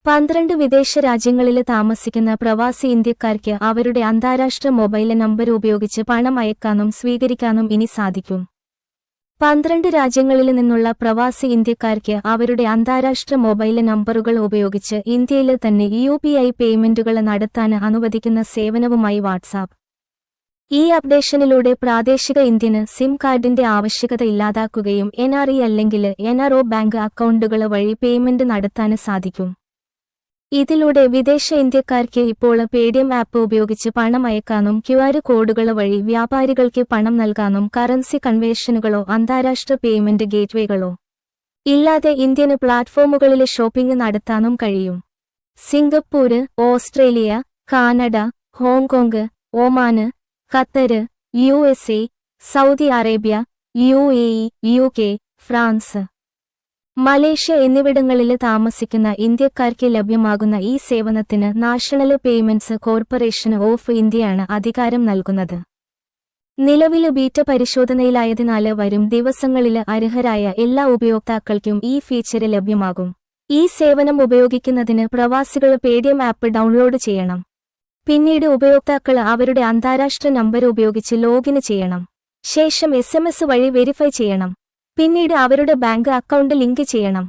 12 വിദേശ രാജ്യങ്ങളിൽ താമസിക്കുന്ന പ്രവാസി ഇന്ത്യക്കാർക്ക് അവരുടെ അന്താരാഷ്ട്ര മൊബൈൽ നമ്പർ ഉപയോഗിച്ച് പണം അയക്കാനും സ്വീകരിക്കാനും ഇനി സാധിക്കും. 12 രാജ്യങ്ങളിൽ നിന്നുള്ള പ്രവാസി ഇന്ത്യക്കാർക്ക് അവരുടെ അന്താരാഷ്ട്ര മൊബൈൽ നമ്പറുകൾ ഉപയോഗിച്ച് ഇന്ത്യയിൽ തന്നെ UPI പേയ്മെന്റുകൾ നടത്താൻ അനുവദിക്കുന്ന സേവനവുമായി വാട്സാപ്പ്. ഈ അപ്ഡേഷനിലൂടെ പ്രാദേശിക ഇന്ത്യന് സിം കാർഡിന്റെ ആവശ്യകത ഇല്ലാതാക്കുകയും NRE അല്ലെങ്കിൽ NRO ബാങ്ക് അക്കൗണ്ടുകൾ വഴി പേയ്മെന്റ് നടത്താൻ സാധിക്കും. ഇതിലൂടെ വിദേശ ഇന്ത്യക്കാർക്ക് ഇപ്പോൾ പേടിഎം ആപ്പ് ഉപയോഗിച്ച് പണം അയക്കാനും QR കോഡുകൾ വഴി വ്യാപാരികൾക്ക് പണം നൽകാനും കറൻസി കൺവേർഷനുകളോ അന്താരാഷ്ട്ര പേയ്മെന്റ് ഗേറ്റ്വേകളോ ഇല്ലാതെ ഇന്ത്യൻ പ്ലാറ്റ്ഫോമുകളിൽ ഷോപ്പിംഗ് നടത്താനും കഴിയും. Singapore, Australia, Canada, Hong Kong, Oman, Qatar, USA, Saudi Arabia, UAE, UK, France, Malaysia എന്നിവിടങ്ങളിൽ താമസിക്കുന്ന ഇന്ത്യക്കാർക്ക് ലഭ്യമാകുന്ന ഈ സേവനത്തിന് നാഷണൽ പേയ്മെന്റ്സ് കോർപ്പറേഷൻ ഓഫ് ഇന്ത്യയാണ് അധികാരം നൽകുന്നത്. നിലവിൽ ബീറ്റ പരിശോധനയിലായതിനാൽ വരും ദിവസങ്ങളിൽ അർഹരായ എല്ലാ ഉപയോക്താക്കൾക്കും ഈ ഫീച്ചർ ലഭ്യമാകും. ഈ സേവനം ഉപയോഗിക്കുന്നതിന് പ്രവാസികൾ പേടിഎം ആപ്പ് ഡൗൺലോഡ് ചെയ്യണം. പിന്നീട് ഉപയോക്താക്കൾ അവരുടെ അന്താരാഷ്ട്ര നമ്പർ ഉപയോഗിച്ച് ലോഗിൻ ചെയ്യണം. ശേഷം SMS വഴി വെരിഫൈ ചെയ്യണം. പിന്നീട് അവരുടെ ബാങ്ക് അക്കൗണ്ട് ലിങ്ക് ചെയ്യണം.